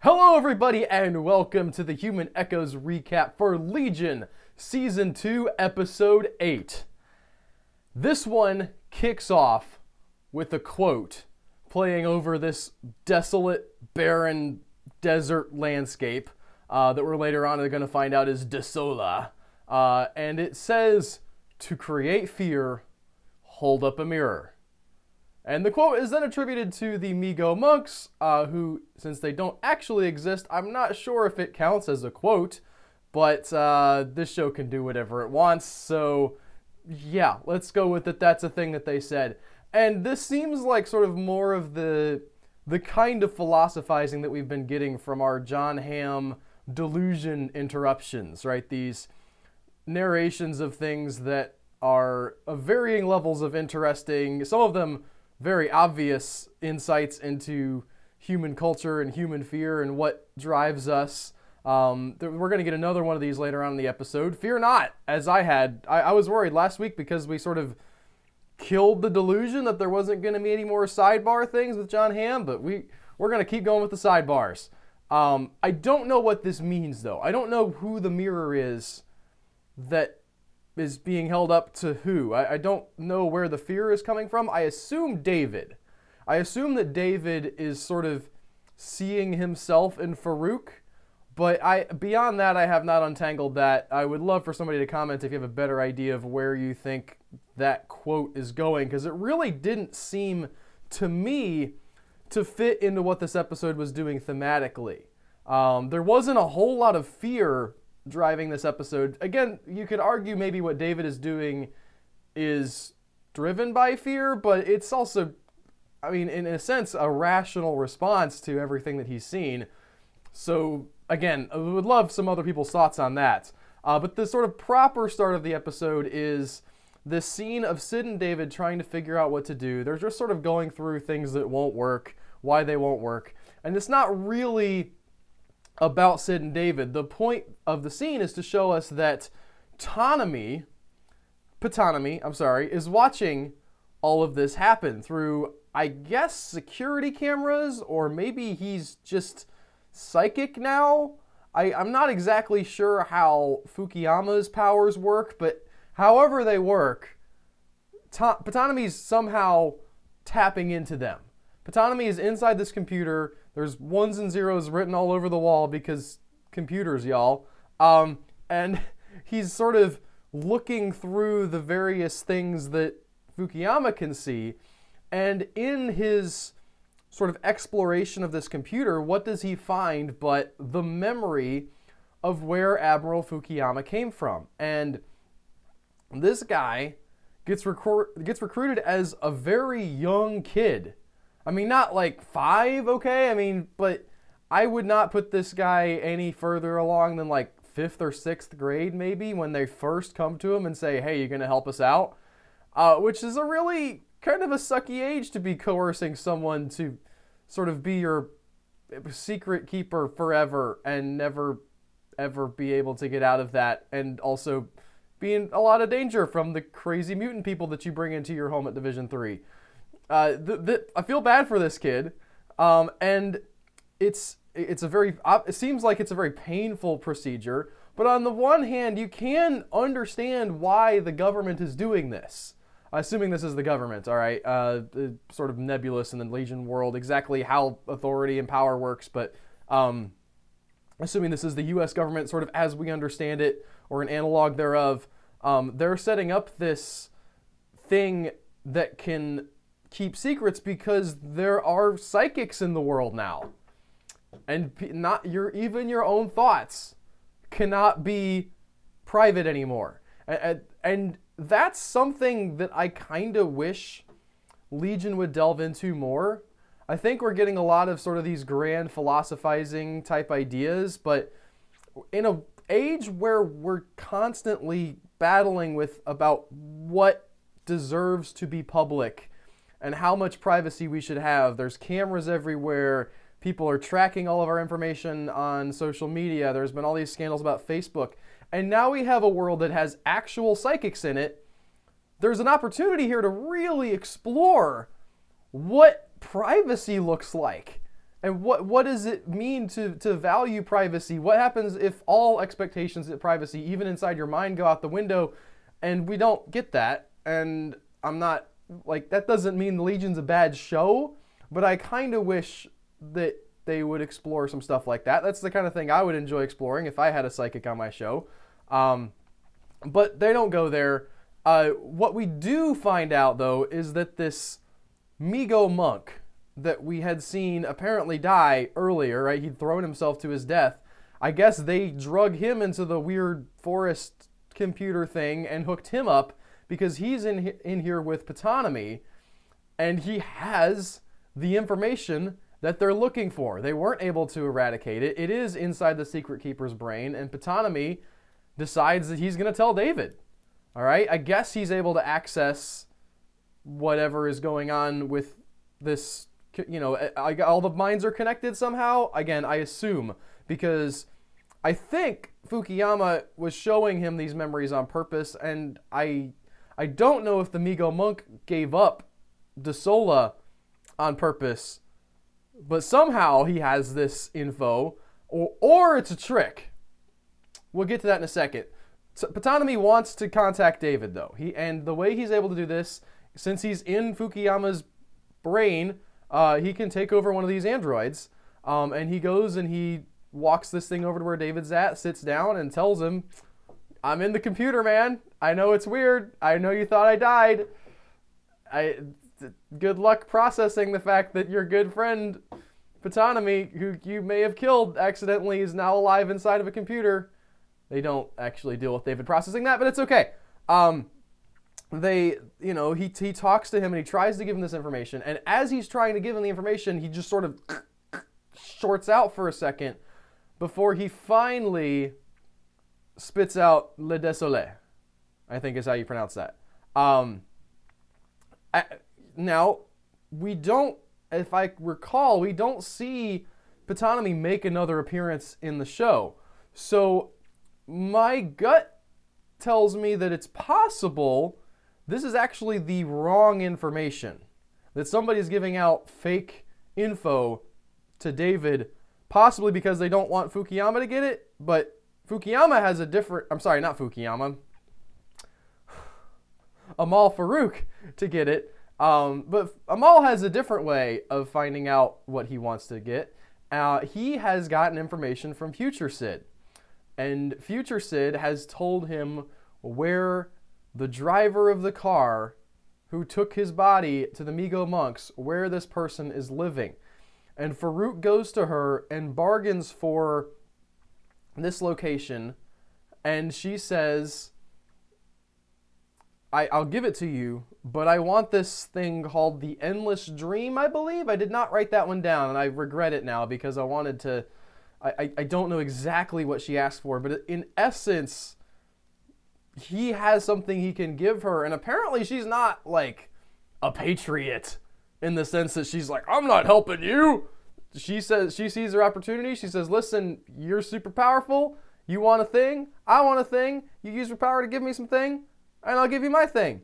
Hello, everybody, and welcome to the Human Echoes recap for Legion, Season 2, Episode 8. This one kicks off with a quote playing over this desolate, barren desert landscape that we're later on going to find out is Desola. And it says, "To create fear, hold up a mirror." And the quote is then attributed to the Mi-Go monks, who, since they don't actually exist, I'm not sure if it counts as a quote, but this show can do whatever it wants, so yeah, let's go with it. That's a thing that they said. And this seems like sort of more of the kind of philosophizing that we've been getting from our Jon Hamm delusion interruptions, right? These narrations of things that are of varying levels of interesting, some of them very obvious insights into human culture and human fear and what drives us. We're going to get another one of these later on in the episode. Fear not, as I had. I was worried last week because we sort of killed the delusion that there wasn't going to be any more sidebar things with Jon Hamm, but we're going to keep going with the sidebars. I don't know what this means, though. I don't know who the mirror is that is being held up to who. I don't know where the fear is coming from. I assume David. I assume that David is sort of seeing himself in Farouk, but beyond that, I have not untangled that. I would love for somebody to comment if you have a better idea of where you think that quote is going, because it really didn't seem to me to fit into what this episode was doing thematically. There wasn't a whole lot of fear driving this episode. Again, you could argue maybe what David is doing is driven by fear, but it's also, I mean, in a sense, a rational response to everything that he's seen. So, again, I would love some other people's thoughts on that. But the sort of proper start of the episode is this scene of Sid and David trying to figure out what to do. They're just sort of going through things that won't work, why they won't work. And it's not really about Sid and David. The point of the scene is to show us that Ptonomy, is watching all of this happen through, I guess, security cameras, or maybe he's just psychic now. I'm not exactly sure how Fukuyama's powers work, but however they work, Ptonomy's somehow tapping into them. Ptonomy is inside this computer. There's ones and zeros written all over the wall because computers, y'all. And he's sort of looking through the various things that Fukuyama can see. And in his sort of exploration of this computer, what does he find but the memory of where Admiral Fukuyama came from? And this guy gets recruited as a very young kid. I mean, not like 5, okay? I mean, but I would not put this guy any further along than like 5th or 6th grade maybe when they first come to him and say, hey, you gonna help us out? Which is a really kind of a sucky age to be coercing someone to sort of be your secret keeper forever and never ever be able to get out of that, and also be in a lot of danger from the crazy mutant people that you bring into your home at Division 3. I feel bad for this kid, and it seems like it's a very painful procedure, but on the one hand, you can understand why the government is doing this. Assuming this is the government, all right, sort of nebulous in the Legion world, exactly how authority and power works, but assuming this is the U.S. government sort of as we understand it, or an analog thereof, they're setting up this thing that can keep secrets because there are psychics in the world now, and even your own thoughts cannot be private anymore, and that's something that I kind of wish Legion would delve into more. I think we're getting a lot of sort of these grand philosophizing type ideas, but in an age where we're constantly battling with about what deserves to be public and how much privacy we should have. There's cameras everywhere. People are tracking all of our information on social media. There's been all these scandals about Facebook. And now we have a world that has actual psychics in it. There's an opportunity here to really explore what privacy looks like And what does it mean to value privacy? What happens if all expectations of privacy, even inside your mind, go out the window, and we don't get that? And I'm not, like, that doesn't mean the Legion's a bad show, but I kind of wish that they would explore some stuff like that. That's the kind of thing I would enjoy exploring if I had a psychic on my show. But they don't go there. What we do find out, though, is that this Mi-Go monk that we had seen apparently die earlier, right? He'd thrown himself to his death. I guess they drug him into the weird forest computer thing and hooked him up because he's in here with Patanomy, and he has the information that they're looking for. They weren't able to eradicate it. It is inside the Secret Keeper's brain, and Patanomy decides that he's going to tell David. All right? I guess he's able to access whatever is going on with this, you know, all the minds are connected somehow. Again, I assume, because I think Fukuyama was showing him these memories on purpose, and I don't know if the Mi-Go monk gave up Desola on purpose, but somehow he has this info, or it's a trick. We'll get to that in a second. So Patanomy wants to contact David, though. And the way he's able to do this, since he's in Fukuyama's brain, he can take over one of these androids, and he goes and he walks this thing over to where David's at, sits down, and tells him, I'm in the computer, man. I know it's weird. I know you thought I died. Good luck processing the fact that your good friend, Patanomy, who you may have killed accidentally, is now alive inside of a computer. They don't actually deal with David processing that, but it's okay. He talks to him and he tries to give him this information, and as he's trying to give him the information, he just sort of shorts out for a second before he finally spits out Le Désolé, I think is how you pronounce that. Now, we don't, if I recall, we don't see Patanomy make another appearance in the show. So my gut tells me that it's possible this is actually the wrong information, that somebody's giving out fake info to David, possibly because they don't want Fukuyama to get it, but Fukuyama has a different, I'm sorry, not Fukuyama, Amal Farouk to get it. But Amal has a different way of finding out what he wants to get. He has gotten information from Future Sid. And Future Sid has told him where the driver of the car who took his body to the Mi-Go monks, where this person is living. And Farouk goes to her and bargains for this location. And she says, I'll give it to you, but I want this thing called the Endless Dream, I believe. I did not write that one down, and I regret it now because I wanted to... I don't know exactly what she asked for, but in essence, he has something he can give her, and apparently she's not, like, a patriot in the sense that she's like, I'm not helping you. She says, she sees her opportunity. She says, listen, you're super powerful. You want a thing? I want a thing. You use your power to give me some thing, and I'll give you my thing,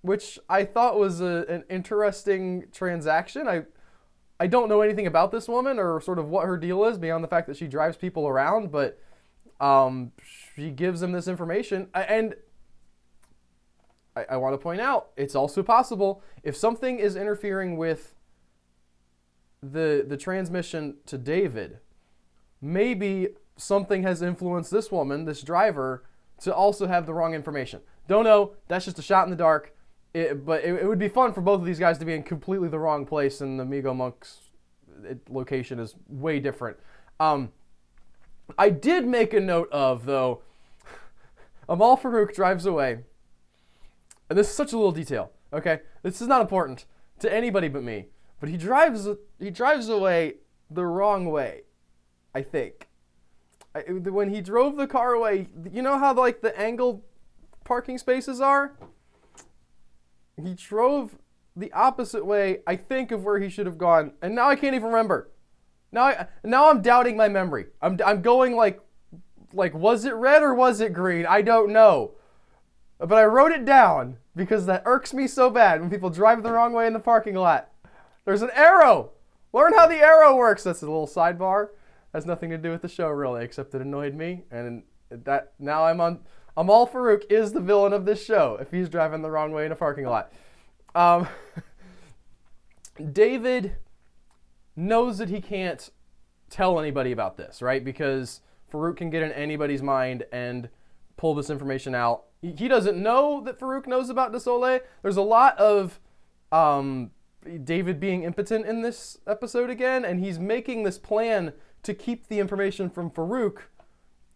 which I thought was an interesting transaction. I don't know anything about this woman or sort of what her deal is beyond the fact that she drives people around, but she gives him this information. And I want to point out, it's also possible if something is interfering with the transmission to David, maybe something has influenced this woman, this driver, to also have the wrong information. Don't know. That's just a shot in the dark. But it would be fun for both of these guys to be in completely the wrong place, and the Mi-Go monks' location is way different. I did make a note of, though, Amal Farouk drives away. And this is such a little detail, okay? This is not important to anybody but me. But he drives away the wrong way, I think. When he drove the car away, you know how like the angled parking spaces are? He drove the opposite way, I think, of where he should have gone, and now I can't even remember. Now I'm doubting my memory. I'm going like was it red or was it green? I don't know. But I wrote it down because that irks me so bad when people drive the wrong way in the parking lot. There's an arrow Learn how the arrow works. That's a little sidebar. Has nothing to do with the show really, except it annoyed me, and that now Amal Farouk is the villain of this show if he's driving the wrong way in a parking lot. David knows that he can't tell anybody about this, right? Because Farouk can get in anybody's mind and pull this information out. He doesn't know that Farouk knows about Desolé. There's a lot of David being impotent in this episode again, and he's making this plan to keep the information from Farouk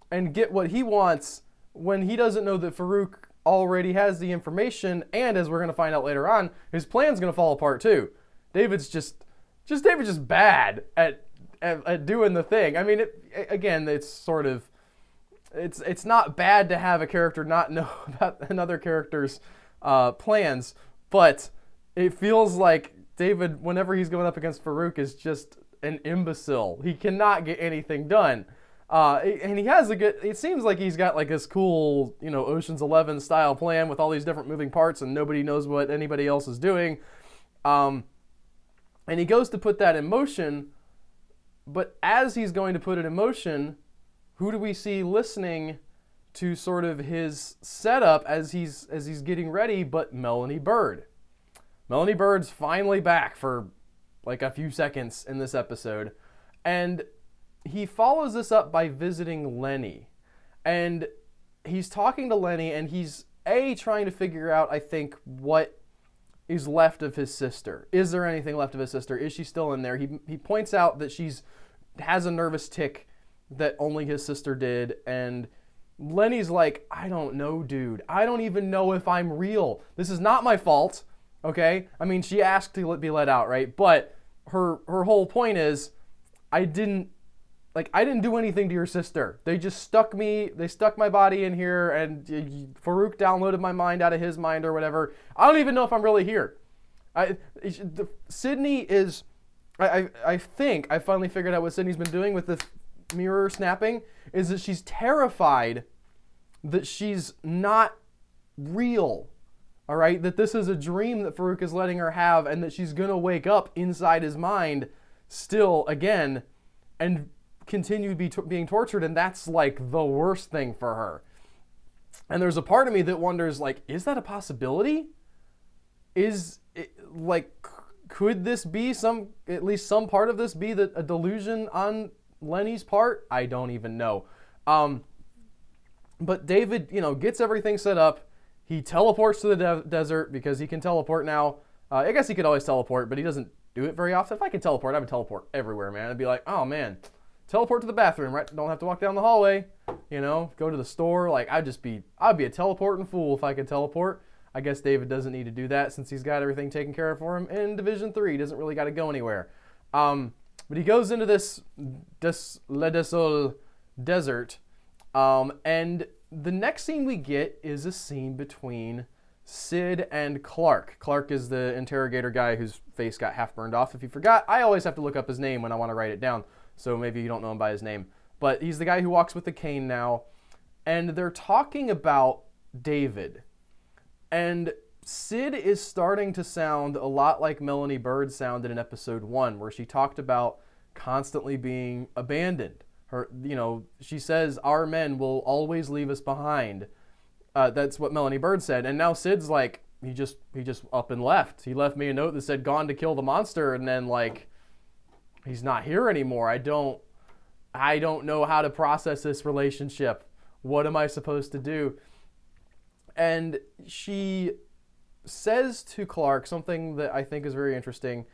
and get what he wants when he doesn't know that Farouk already has the information, and as we're going to find out later on, his plan's going to fall apart too. David's just bad at doing the thing. I mean, again, it's sort of, it's not bad to have a character not know about another character's plans, but it feels like David, whenever he's going up against Farouk, is just an imbecile. He cannot get anything done. And he has it seems like he's got like this cool, Ocean's 11 style plan with all these different moving parts and nobody knows what anybody else is doing. And he goes to put that in motion, but as he's going to put it in motion, who do we see listening to sort of his setup as he's getting ready but Melanie Bird. Melanie Bird's finally back for like a few seconds in this episode, and he follows this up by visiting Lenny, and he's talking to Lenny, and he's trying to figure out, I think, what is left of his sister. Is there anything left of his sister? Is she still in there? He points out that has a nervous tic that only his sister did, and Lenny's like, I don't know, dude. I don't even know if I'm real. This is not my fault, okay? I mean, she asked to be let out, right? But her whole point is, I didn't do anything to your sister. They just stuck my body in here, and Farouk downloaded my mind out of his mind or whatever. I don't even know if I'm really here. Sydney is, I think I finally figured out what Sydney's been doing with this mirror snapping, is that she's terrified that she's not real. All right, that this is a dream that Farouk is letting her have, and that she's gonna wake up inside his mind still again and continue being tortured, and that's like the worst thing for her. And there's a part of me that wonders, like, is that a possibility? Is it, like, could this be at least some part of this be a delusion on Lenny's part? I don't even know. But David, gets everything set up. He teleports to the desert because he can teleport now. I guess he could always teleport, but he doesn't do it very often. If I could teleport, I would teleport everywhere, man. I'd be like, oh man, teleport to the bathroom, right? Don't have to walk down the hallway, go to the store. Like, I'd be a teleporting fool if I could teleport. I guess David doesn't need to do that since he's got everything taken care of for him in Division 3. He doesn't really got to go anywhere. But he goes into this Le Desol desert, and the next scene we get is a scene between Sid and Clark. Clark is the interrogator guy whose face got half burned off. If you forgot, I always have to look up his name when I want to write it down, so maybe you don't know him by his name. But he's the guy who walks with the cane now, and they're talking about David. And Sid is starting to sound a lot like Melanie Bird sounded in episode 1, where she talked about constantly being abandoned. She says, our men will always leave us behind. That's what Melanie Bird said. And now Sid's like, he just up and left. He left me a note that said, gone to kill the monster. And then, like, he's not here anymore. I don't know how to process this relationship. What am I supposed to do? And she says to Clark something that I think is very interesting,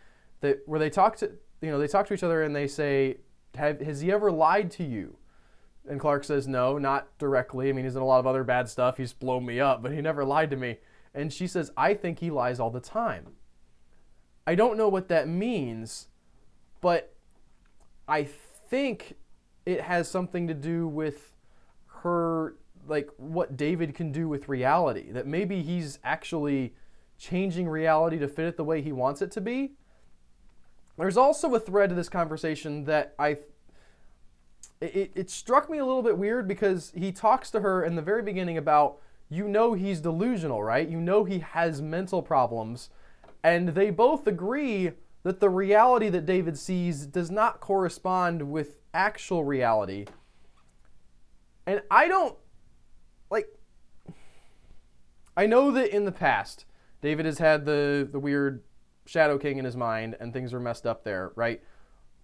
where they talk to each other and they say, has he ever lied to you? And Clark says, no, not directly. I mean, he's done a lot of other bad stuff. He's blown me up, but he never lied to me. And she says, I think he lies all the time. I don't know what that means, but I think it has something to do with her, like, what David can do with reality. That maybe he's actually changing reality to fit it the way he wants it to be. There's also a thread to this conversation that it struck me a little bit weird, because he talks to her in the very beginning about, he's delusional, right? He has mental problems. And they both agree that the reality that David sees does not correspond with actual reality. And I don't, like, I know that in the past, David has had the weird Shadow King in his mind and things were messed up there, right?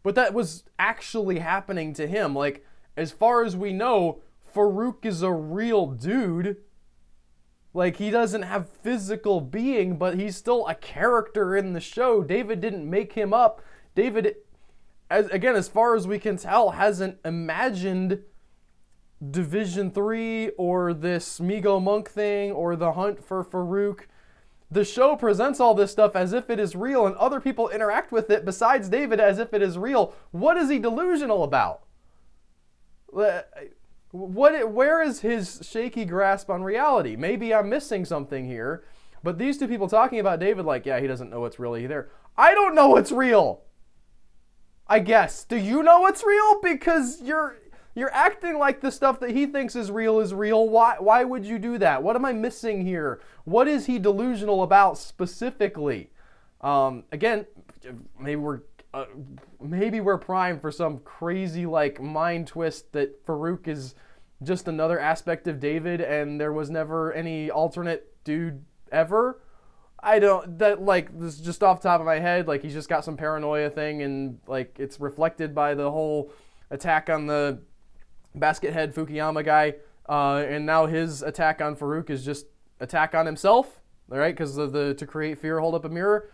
But that was actually happening to him. Like, as far as we know, Farouk is a real dude. Like, he doesn't have physical being, but he's still a character in the show. David didn't make him up. David, as far as we can tell, hasn't imagined Division 3 or this Migo Monk thing or the hunt for Farouk. The show presents all this stuff as if it is real, and other people interact with it besides David as if it is real. What is he delusional about? Where is his shaky grasp on reality? Maybe I'm missing something here, but these two people talking about David like, yeah, he doesn't know what's really there. I don't know what's real. I guess. Do you know what's real? Because you're acting like the stuff that he thinks is real is real. Why would you do that? What am I missing here? What is he delusional about specifically? Again, maybe we're primed for some crazy like mind twist that Farouk is just another aspect of David and there was never any alternate dude ever. This is just off the top of my head, like he's just got some paranoia thing and like it's reflected by the whole attack on the basket head Fukuyama guy, and now his attack on Farouk is just attack on himself, all right, because of the to create fear, hold up a mirror.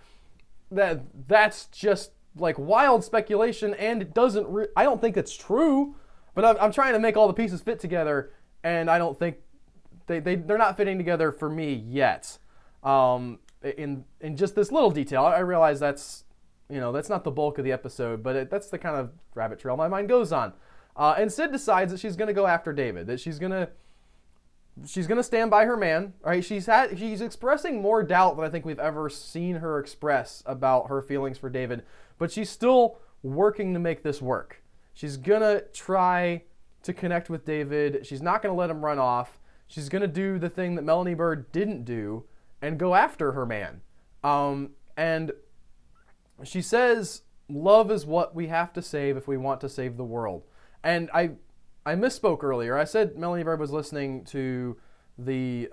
That's just like wild speculation, and it doesn't. I don't think it's true, but I'm trying to make all the pieces fit together, and I don't think they're not fitting together for me yet. In just this little detail, I realize that's not the bulk of the episode, but that's the kind of rabbit trail my mind goes on. And Sid decides that she's going to go after David, that she's going to stand by her man, right? She's expressing more doubt than I think we've ever seen her express about her feelings for David, but she's still working to make this work. She's going to try to connect with David. She's not going to let him run off. She's going to do the thing that Melanie Bird didn't do and go after her man. And she says, love is what we have to save if we want to save the world. And I misspoke earlier. I said Melanie Bird was listening to the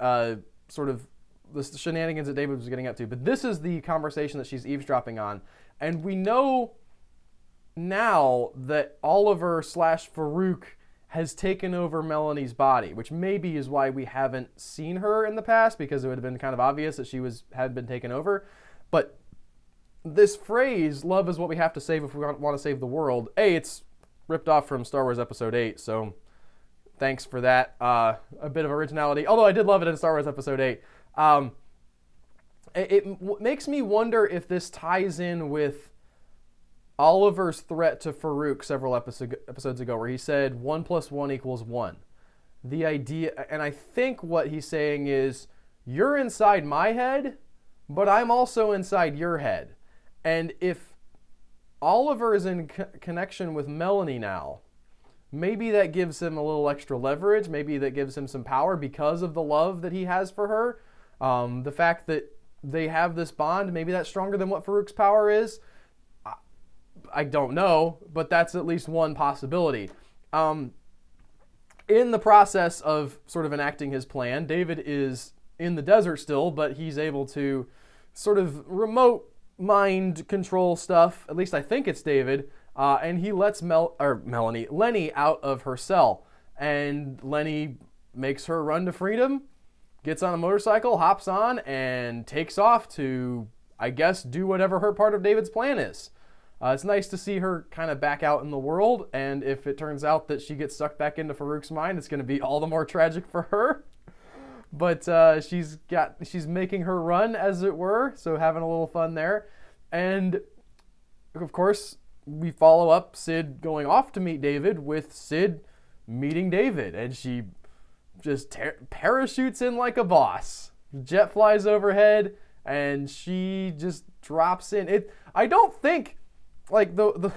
sort of the shenanigans that David was getting up to, but this is the conversation that she's eavesdropping on. And we know now that Oliver / Farouk has taken over Melanie's body, which maybe is why we haven't seen her in the past, because it would have been kind of obvious that she had been taken over. But this phrase, love is what we have to save if we want to save the world, it's ripped off from Star Wars Episode 8, so thanks for that. A bit of originality, although I did love it in Star Wars Episode 8. It makes me wonder if this ties in with Oliver's threat to Farouk several episodes ago, where he said 1 + 1 = 1. The idea, and I think what he's saying is, you're inside my head, but I'm also inside your head. And if Oliver is in connection with Melanie now, maybe that gives him a little extra leverage. Maybe that gives him some power because of the love that he has for her. The fact that they have this bond, maybe that's stronger than what Farouk's power is. I don't know, but that's at least one possibility. In the process of sort of enacting his plan, David is in the desert still, but he's able to sort of remote mind control stuff. At least I think it's David. And he lets Lenny out of her cell. And Lenny makes her run to freedom, gets on a motorcycle, hops on, and takes off to, I guess, do whatever her part of David's plan is. It's nice to see her kind of back out in the world, and if it turns out that she gets sucked back into Farouk's mind, it's going to be all the more tragic for her. But she's making her run, as it were, so having a little fun there. And, of course, we follow up Sid going off to meet David with Sid meeting David, and she just parachutes in like a boss. Jet flies overhead, and she just drops in. I don't think, like, the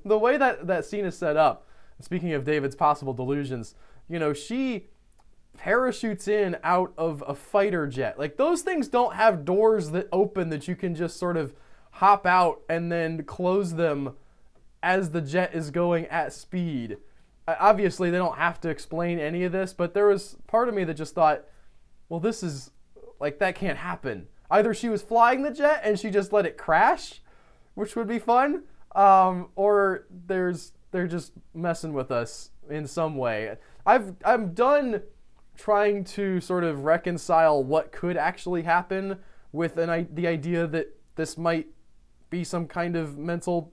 way that scene is set up, speaking of David's possible delusions, she parachutes in out of a fighter jet. Like, those things don't have doors that open that you can just sort of hop out and then close them as the jet is going at speed. Obviously, they don't have to explain any of this, but there was part of me that just thought, well, this is, like, that can't happen. Either she was flying the jet and she just let it crash, which would be fun, or they're just messing with us in some way. I'm done trying to sort of reconcile what could actually happen with the idea that this might be some kind of mental,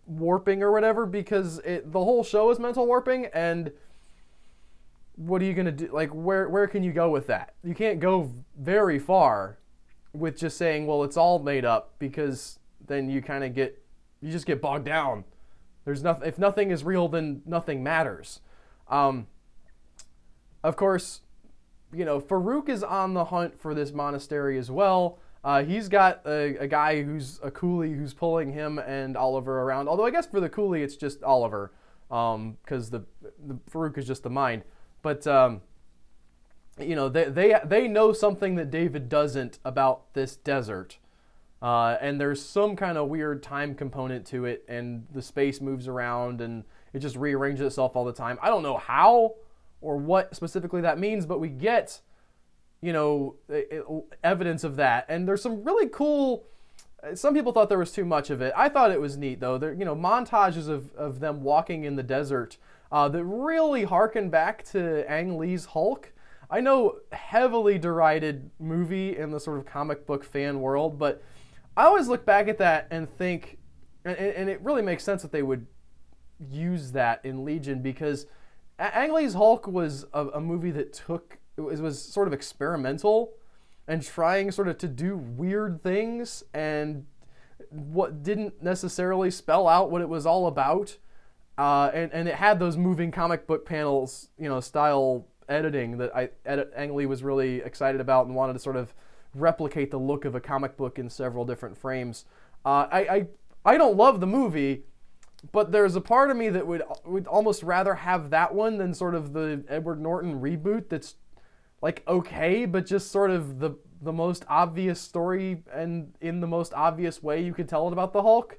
warping or whatever, because the whole show is mental warping, and what are you gonna do? Like, where can you go with that? You can't go very far with just saying, well, it's all made up, because then you just get bogged down. There's nothing. If nothing is real, then nothing matters. Of course, Farouk is on the hunt for this monastery as well. He's got a guy who's a coolie who's pulling him and Oliver around. Although I guess for the coolie, it's just Oliver, because the Farouk is just the mind. But they know something that David doesn't about this desert, and there's some kind of weird time component to it, and the space moves around and it just rearranges itself all the time. I don't know how or what specifically that means, but we get evidence of that. And there's some really cool, some people thought there was too much of it. I thought it was neat though. There, montages of them walking in the desert that really harken back to Ang Lee's Hulk. I know, heavily derided movie in the sort of comic book fan world, but I always look back at that and think, and it really makes sense that they would use that in Legion, because Ang Lee's Hulk was a movie that was sort of experimental and trying sort of to do weird things, and what didn't necessarily spell out what it was all about. And it had those moving comic book panels, style editing that Ang Lee was really excited about and wanted to sort of replicate the look of a comic book in several different frames. I don't love the movie, but there's a part of me that would almost rather have that one than sort of the Edward Norton reboot that's like okay, but just sort of the most obvious story and in the most obvious way you could tell it about the Hulk.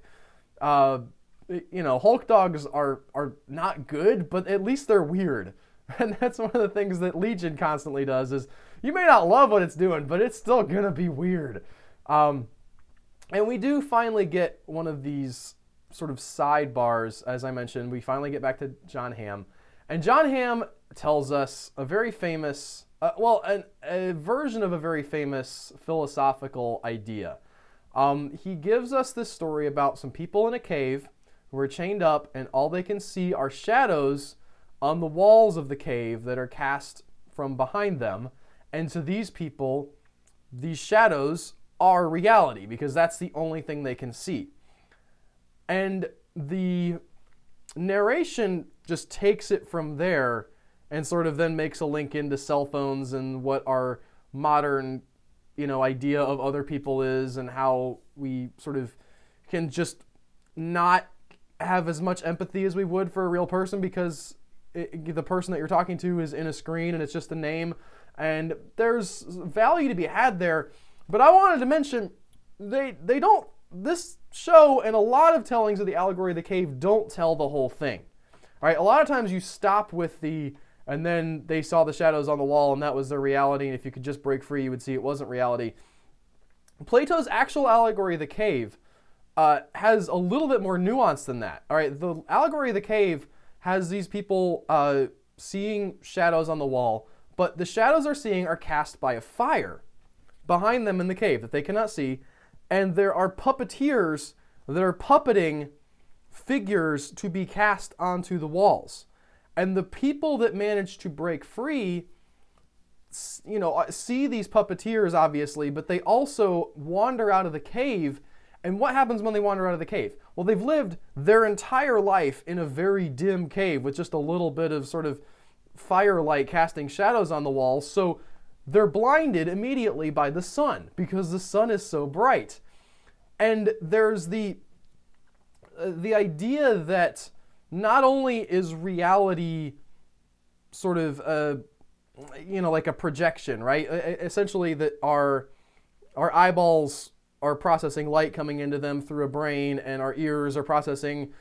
Hulk dogs are not good, but at least they're weird. And that's one of the things that Legion constantly does, is you may not love what it's doing, but it's still gonna be weird. And we do finally get one of these sort of sidebars, as I mentioned. We finally get back to Jon Hamm. And Jon Hamm tells us a very famous, a version of a very famous philosophical idea. He gives us this story about some people in a cave who are chained up, and all they can see are shadows on the walls of the cave that are cast from behind them. And to these people, these shadows are reality, because that's the only thing they can see. And the narration just takes it from there and sort of then makes a link into cell phones and what our modern, idea of other people is, and how we sort of can just not have as much empathy as we would for a real person, because the person that you're talking to is in a screen and it's just a name. And there's value to be had there. But I wanted to mention, they don't, this show and a lot of tellings of the allegory of the cave don't tell the whole thing. All right, a lot of times you stop with and then they saw the shadows on the wall and that was their reality, and if you could just break free, you would see it wasn't reality. Plato's actual allegory of the cave has a little bit more nuance than that. All right, the allegory of the cave has these people seeing shadows on the wall, but the shadows they're seeing are cast by a fire behind them in the cave that they cannot see, and there are puppeteers that are puppeting figures to be cast onto the walls. And the people that manage to break free, see these puppeteers, obviously, but they also wander out of the cave. And what happens when they wander out of the cave? Well, they've lived their entire life in a very dim cave with just a little bit of sort of firelight casting shadows on the walls. So they're blinded immediately by the sun, because the sun is so bright. And there's the idea that not only is reality sort of like a projection, right? Essentially that our eyeballs are processing light coming into them through a brain, and our ears are processing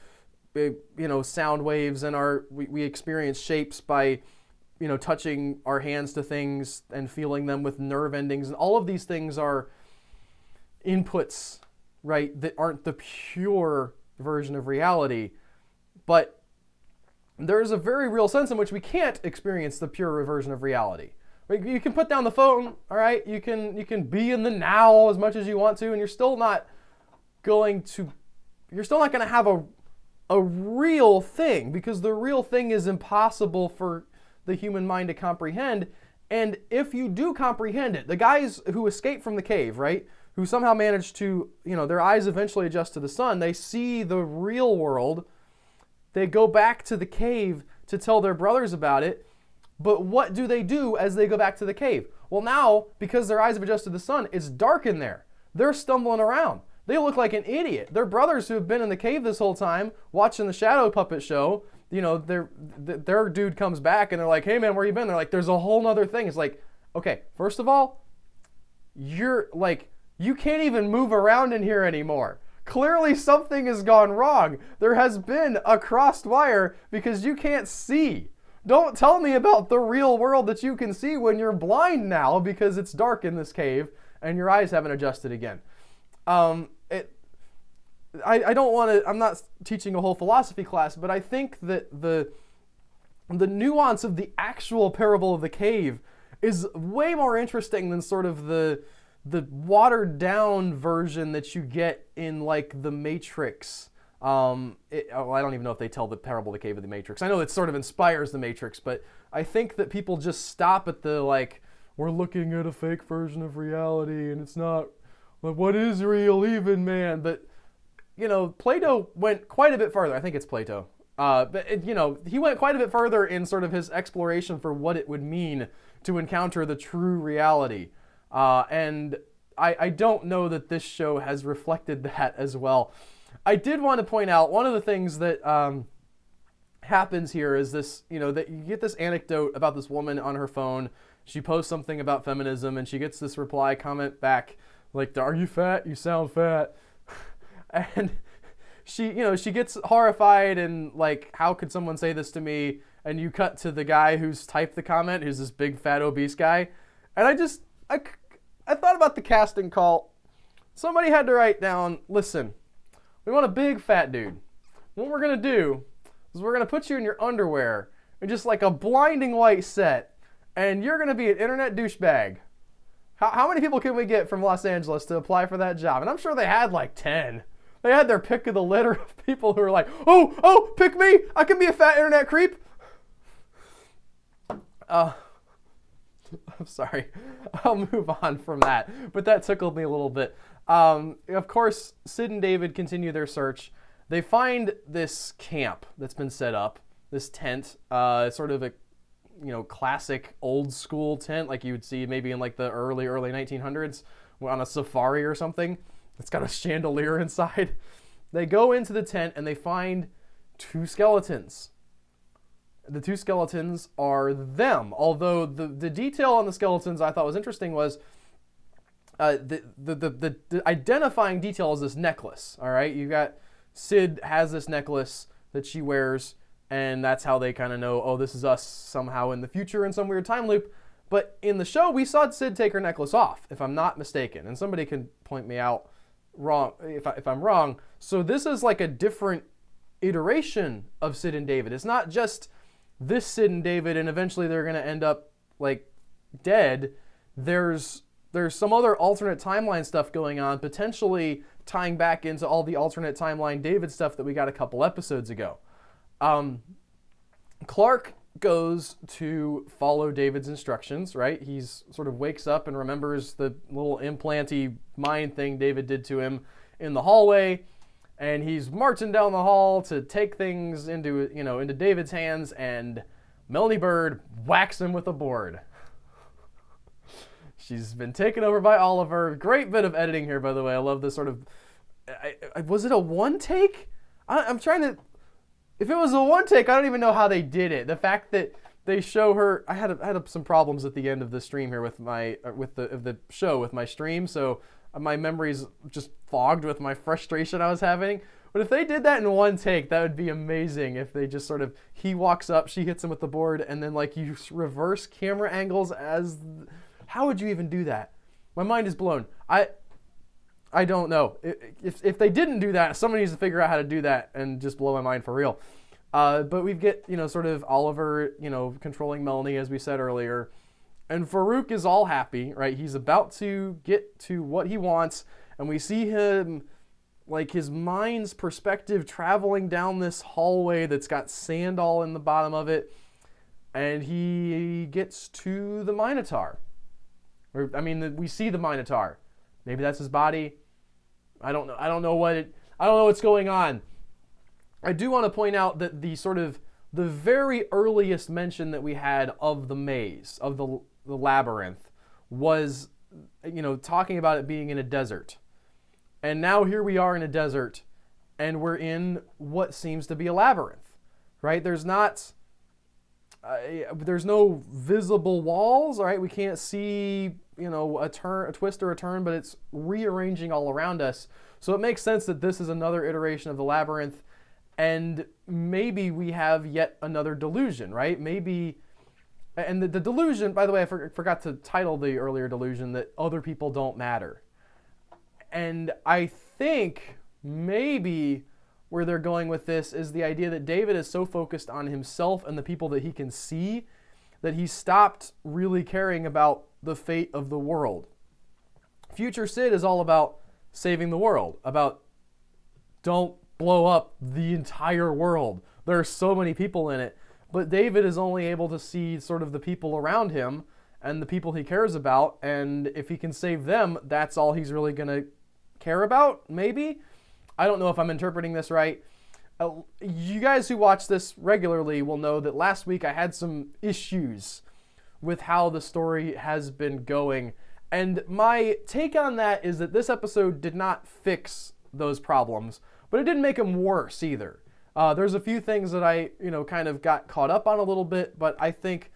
sound waves, and we experience shapes by touching our hands to things and feeling them with nerve endings, and all of these things are inputs, right, that aren't the pure version of reality. But there's a very real sense in which we can't experience the pure version of reality. You can put down the phone, all right? You can be in the now as much as you want to, and you're still not going to have a real thing, because the real thing is impossible for the human mind to comprehend. And if you do comprehend it, the guys who escape from the cave, right, who somehow manage to, their eyes eventually adjust to the sun, they see the real world, they go back to the cave to tell their brothers about it. But what do they do as they go back to the cave? Well, now, because their eyes have adjusted to the sun, it's dark in there. They're stumbling around. They look like an idiot. Their brothers who have been in the cave this whole time, watching the shadow puppet show, their dude comes back and they're like, hey man, where you been? They're like, there's a whole nother thing. It's like, okay, first of all, you can't even move around in here anymore. Clearly something has gone wrong. There has been a crossed wire because you can't see. Don't tell me about the real world that you can see when you're blind now because it's dark in this cave and your eyes haven't adjusted again. I don't want to, I'm not teaching a whole philosophy class, but I think that the nuance of the actual parable of the cave is way more interesting than sort of the watered down version that you get in like The Matrix. I don't even know if they tell the parable of the cave of the Matrix. I know it sort of inspires the Matrix, but I think that people just stop at the we're looking at a fake version of reality and it's not, what is real even, man? But Plato went quite a bit further. I think it's Plato. But he went quite a bit further in sort of his exploration for what it would mean to encounter the true reality. And I don't know that this show has reflected that as well. I did want to point out one of the things that happens here is this, that you get this anecdote about this woman on her phone. She posts something about feminism and she gets this reply comment back like, are you fat? You sound fat. And she gets horrified and like, how could someone say this to me? And you cut to the guy who's typed the comment, who's this big fat obese guy. And I thought about the casting call. Somebody had to write down, listen, we want a big fat dude. What we're going to do is we're going to put you in your underwear and just like a blinding light set, and you're going to be an internet douchebag. How many people can we get from Los Angeles to apply for that job? And I'm sure they had like 10. They had their pick of the litter of people who were like, oh, pick me. I can be a fat internet creep. I'm sorry. I'll move on from that. But that tickled me a little bit. Of course, Sid and David continue their search. They find this camp that's been set up, this tent, sort of a classic old school tent like you would see maybe in like the early 1900s on a safari or something. It's got a chandelier inside. They go into the tent and they find 2 skeletons. The 2 skeletons are them, although the detail on the skeletons I thought was interesting was the identifying detail is this necklace. All right, you got Sid has this necklace that she wears, and that's how they kind of know, oh, this is us somehow in the future in some weird time loop. But in the show, we saw Sid take her necklace off, if I'm not mistaken, and somebody can point me out wrong if I'm wrong. So this is like a different iteration of Sid and David. It's not just this Sid and David, and eventually they're going to end up like dead. There's some other alternate timeline stuff going on, potentially tying back into all the alternate timeline David stuff that we got a couple episodes ago. Clark goes to follow David's instructions, right? He's sort of wakes up and remembers the little implanty mind thing David did to him in the hallway, and he's marching down the hall to take things into David's hands, and Melanie Bird whacks him with a board. She's been taken over by Oliver. Great bit of editing here, by the way. I love this sort of... was it a one take? I'm trying to... If it was a one take, I don't even know how they did it. The fact that they show her... I had some problems at the end of the stream here with my... with the show, with my stream, so my memory's just fogged with my frustration I was having. But if they did that in one take, that would be amazing. If they just sort of, he walks up, she hits him with the board, and then like you reverse camera angles as, how would you even do that? My mind is blown. I don't know. If they didn't do that, somebody needs to figure out how to do that and just blow my mind for real. But we get, sort of Oliver, controlling Melanie, as we said earlier. And Farouk is all happy, right? He's about to get to what he wants. And we see him, like his mind's perspective, traveling down this hallway that's got sand all in the bottom of it. And he gets to the Minotaur. We see the Minotaur. Maybe that's his body. I don't know. I don't know what's going on. I do want to point out that the very earliest mention that we had of the maze, of the labyrinth, was, talking about it being in a desert. And now here we are in a desert, and we're in what seems to be a labyrinth, right? There's no visible walls, all right? We can't see, a twist or a turn, but it's rearranging all around us. So it makes sense that this is another iteration of the labyrinth, and maybe we have yet another delusion, right? Maybe, and the delusion, by the way, I forgot to title the earlier delusion that other people don't matter. And I think maybe where they're going with this is the idea that David is so focused on himself and the people that he can see that he stopped really caring about the fate of the world. Future Sid is all about saving the world, about don't blow up the entire world. There are so many people in it. But David is only able to see sort of the people around him and the people he cares about. And if he can save them, that's all he's really going to care about, maybe? I don't know if I'm interpreting this right. You guys who watch this regularly will know that last week I had some issues with how the story has been going. And my take on that is that this episode did not fix those problems, but it didn't make them worse either. There's a few things that I, kind of got caught up on a little bit, but I think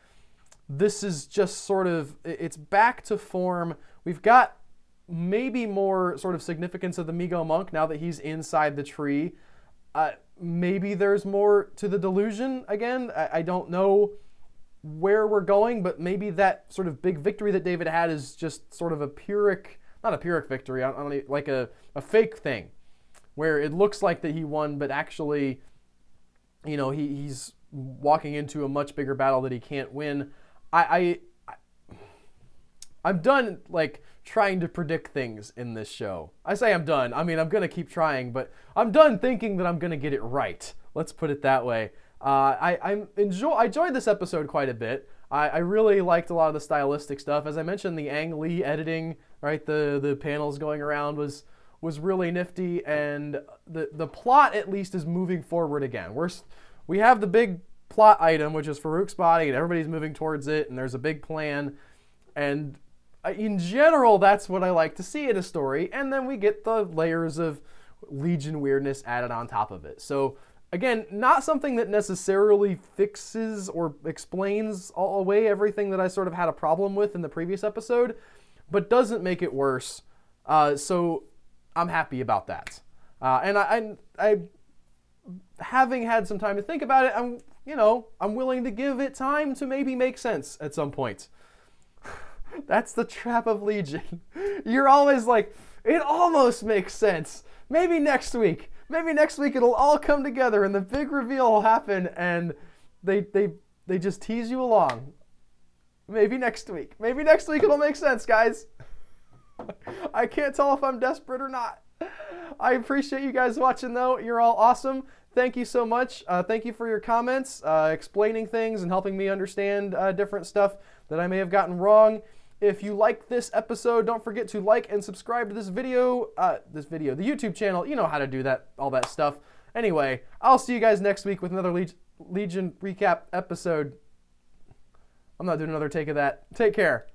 this is just sort of, it's back to form. We've got maybe more sort of significance of the Migo monk now that he's inside the tree. Maybe there's more to the delusion again. I don't know where we're going, but maybe that sort of big victory that David had is just sort of not a Pyrrhic victory, like a fake thing, where it looks like that he won, but actually, he's walking into a much bigger battle that he can't win. I'm done, trying to predict things in this show. I say I'm done. I'm going to keep trying, but I'm done thinking that I'm going to get it right. Let's put it that way. I enjoyed this episode quite a bit. I really liked a lot of the stylistic stuff. As I mentioned, the Ang Lee editing, right? The panels going around was really nifty, and the plot at least is moving forward again. We have the big plot item, which is Farouk's body, and everybody's moving towards it, and there's a big plan, and in general, that's what I like to see in a story, and then we get the layers of Legion weirdness added on top of it. So again, not something that necessarily fixes or explains all away everything that I sort of had a problem with in the previous episode, but doesn't make it worse. So I'm happy about that. And I having had some time to think about it, I'm willing to give it time to maybe make sense at some point. That's the trap of Legion. You're always like, it almost makes sense. Maybe next week it'll all come together and the big reveal will happen, and they just tease you along. Maybe next week it'll make sense, guys. I can't tell if I'm desperate or not. I appreciate you guys watching though. You're all awesome. Thank you so much. Thank you for your comments, explaining things and helping me understand different stuff that I may have gotten wrong. If you like this episode, don't forget to like and subscribe to this video, the YouTube channel. You know how to do that, all that stuff. Anyway, I'll see you guys next week with another Legion recap episode. I'm not doing another take of that. Take care.